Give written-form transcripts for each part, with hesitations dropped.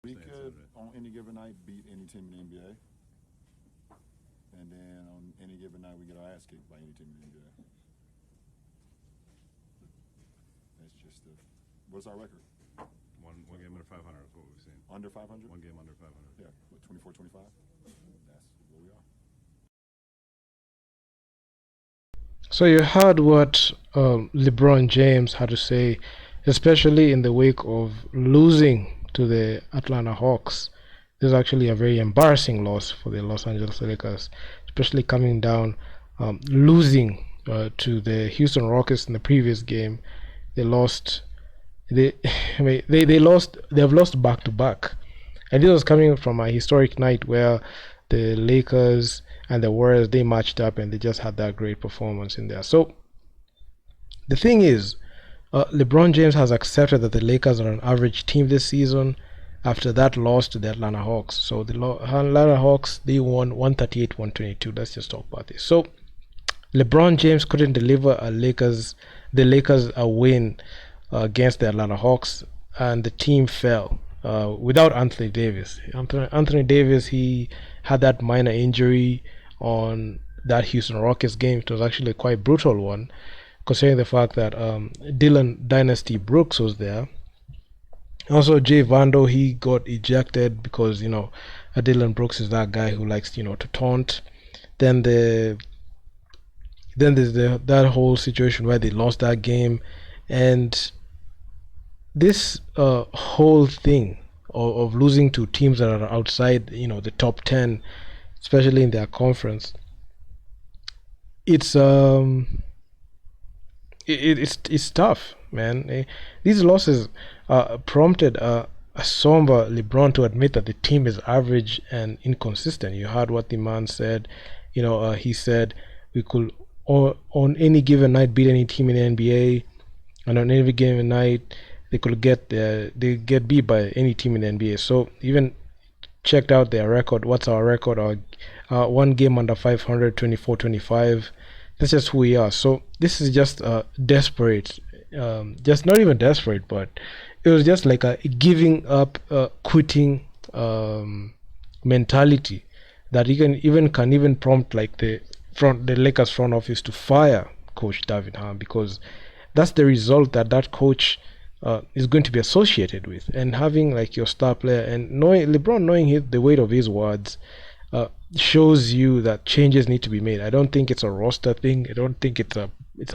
We could, on any given night, beat any team in the NBA. And then on any given night, we get our ass kicked by any team in the NBA. That's just the. What's our record? One game under 500 is what we've seen. Under 500? One game under 500. Yeah, what, 24, 25? That's where we are. So you heard what LeBron James had to say, especially in the wake of losing to the Atlanta Hawks. This is actually a very embarrassing loss for the Los Angeles Lakers, especially coming down, losing to the Houston Rockets in the previous game. They lost. They, I mean, they lost. They have lost back to back, and this was coming from a historic night where the Lakers and the Warriors, they matched up and they just had that great performance in there. So the thing is, LeBron James has accepted that the Lakers are an average team this season after that loss to the Atlanta Hawks. So the Atlanta Hawks, they won 138-122. Let's just talk about this. So LeBron James couldn't deliver the Lakers a win against the Atlanta Hawks, and the team fell without Anthony Davis. Anthony Davis, he had that minor injury on that Houston Rockets game. It was actually a quite brutal one, considering the fact that Dylan Dynasty Brooks was there. Also, Jay Vando, he got ejected because Dylan Brooks is that guy who likes to taunt. Then there's that whole situation where they lost that game, and this whole thing of losing to teams that are outside the top 10, especially in their conference, it's it's tough, man. These losses prompted a somber LeBron to admit that the team is average and inconsistent. You heard what the man said. He said we could on any given night beat any team in the NBA, and on any given night they could get beat by any team in the NBA. So even checked out their record. What's our record? Our one game under 500, 24-25. That's just who we are. So this is just desperate, just not even desperate, but it was just like a giving up, quitting mentality that can even prompt like the Lakers front office to fire Coach David Ham, because that's the result that coach is going to be associated with. And having like your star player and LeBron knowing the weight of his words shows you that changes need to be made. I don't think it's a roster thing. I don't think it's a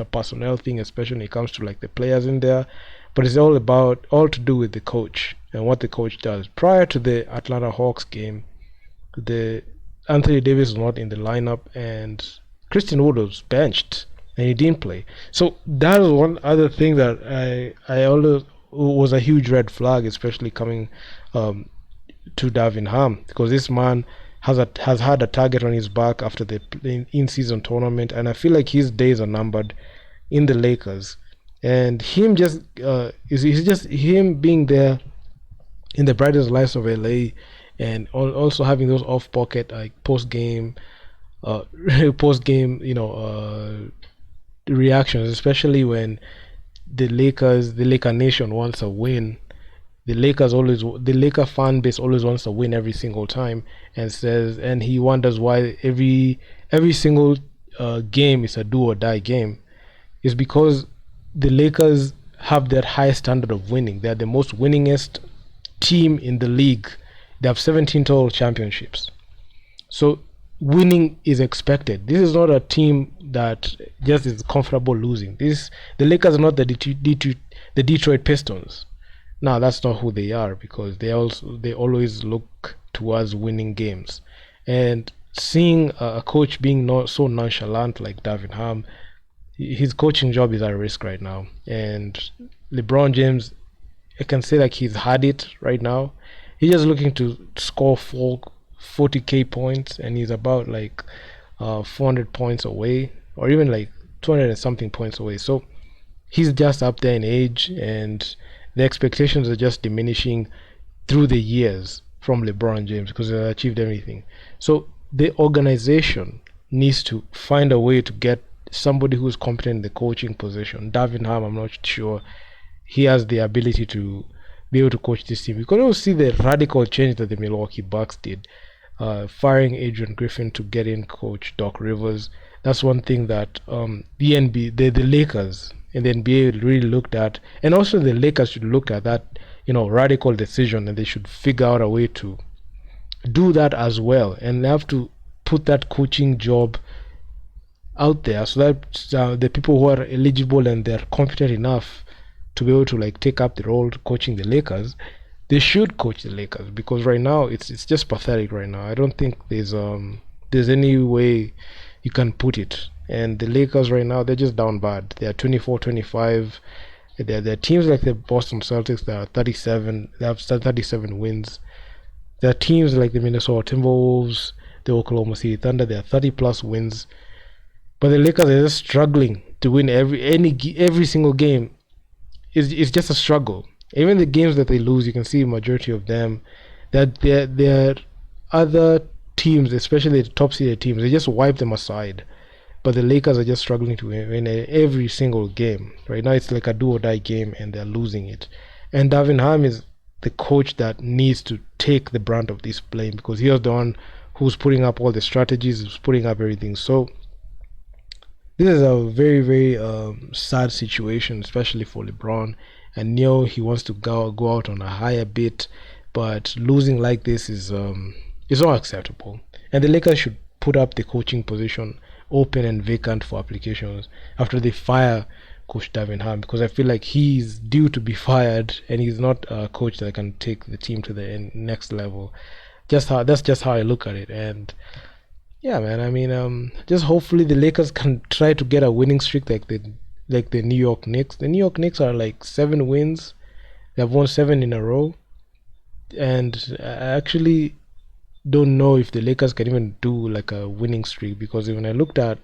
personnel thing, especially when it comes to like the players in there. But it's all to do with the coach and what the coach does. Prior to the Atlanta Hawks game, the Anthony Davis was not in the lineup and Christian Wood was benched and he didn't play. So that was one other thing that I always was a huge red flag, especially coming to Davin Ham, because this man has had a target on his back after the in-season tournament, and I feel like his days are numbered in the Lakers. And him is just him being there in the brightest lights of LA, and also having those off-pocket like post-game reactions, especially when the Laker Nation wants a win. The Laker fan base always wants to win every single time, and he wonders why every single game is a do or die game. Is because the Lakers have that high standard of winning. They're the most winningest team in the league. They have 17 total championships. So winning is expected. This is not a team that just is comfortable losing. The Lakers are not the Detroit Pistons. No, that's not who they are, because they always look towards winning games. And seeing a coach being not so nonchalant like David Ham, his coaching job is at risk right now. And LeBron James, I can say like he's had it right now. He's just looking to score 40k points, and he's about like 400 points away, or even like 200 and something points away. So he's just up there in age, and the expectations are just diminishing through the years from LeBron James because he achieved everything. So the organization needs to find a way to get somebody who's competent in the coaching position. Davin Ham, I'm not sure he has the ability to be able to coach this team. You can also see the radical change that the Milwaukee Bucks did, firing Adrian Griffin to get in coach Doc Rivers. That's one thing that the NBA, the Lakers and the NBA really looked at, and also the Lakers should look at that, radical decision, and they should figure out a way to do that as well, and they have to put that coaching job out there so that the people who are eligible and they're competent enough to be able to like take up the role coaching the Lakers, they should coach the Lakers, because right now it's just pathetic right now. I don't think there's any way you can put it. And the Lakers right now, they're just down bad. They're 24-25. They're teams like the Boston Celtics that are 37. They have 37 wins. There are teams like the Minnesota Timberwolves, the Oklahoma City Thunder. They are 30+ wins. But the Lakers are just struggling to win every single game. It's just a struggle. Even the games that they lose, you can see majority of them that they're other teams, especially the top seeded teams, they just wipe them aside. But the Lakers are just struggling to win every single game. Right now, it's like a do or die game, and they're losing it. And Darvin Ham is the coach that needs to take the brunt of this blame, because he was the one who's putting up all the strategies, who's putting up everything. So this is a very, very sad situation, especially for LeBron. And he wants to go out on a higher bit, but losing like this is not acceptable. And the Lakers should put up the coaching position open and vacant for applications after they fire Coach Darvin Ham, because I feel like he's due to be fired, and he's not a coach that can take the team to the next level. That's just how I look at it. And yeah, man, I mean, just hopefully the Lakers can try to get a winning streak like the New York Knicks. The New York Knicks are like 7 wins. They've won 7 in a row, and I actually don't know if the Lakers can even do like a winning streak, because when I looked at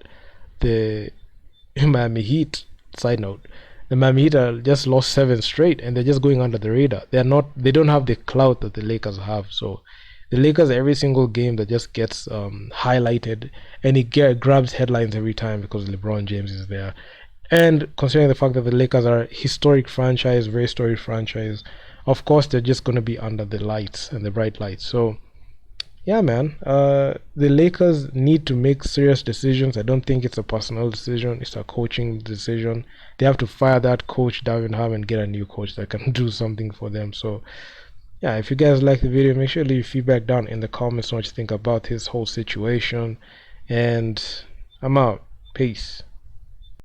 the Miami Heat, side note, the Miami Heat are just lost 7 straight, and they're just going under the radar. They don't have the clout that the Lakers have. So the Lakers, every single game that just gets highlighted, and it grabs headlines every time because LeBron James is there. And considering the fact that the Lakers are a historic franchise, very storied franchise, of course they're just going to be under the lights and the bright lights. So yeah, man, the Lakers need to make serious decisions. I don't think it's a personal decision, it's a coaching decision. They have to fire that coach Darvin Ham and get a new coach that can do something for them. So yeah, if you guys like the video, make sure to leave feedback down in the comments on what you think about this whole situation. And I'm out. Peace.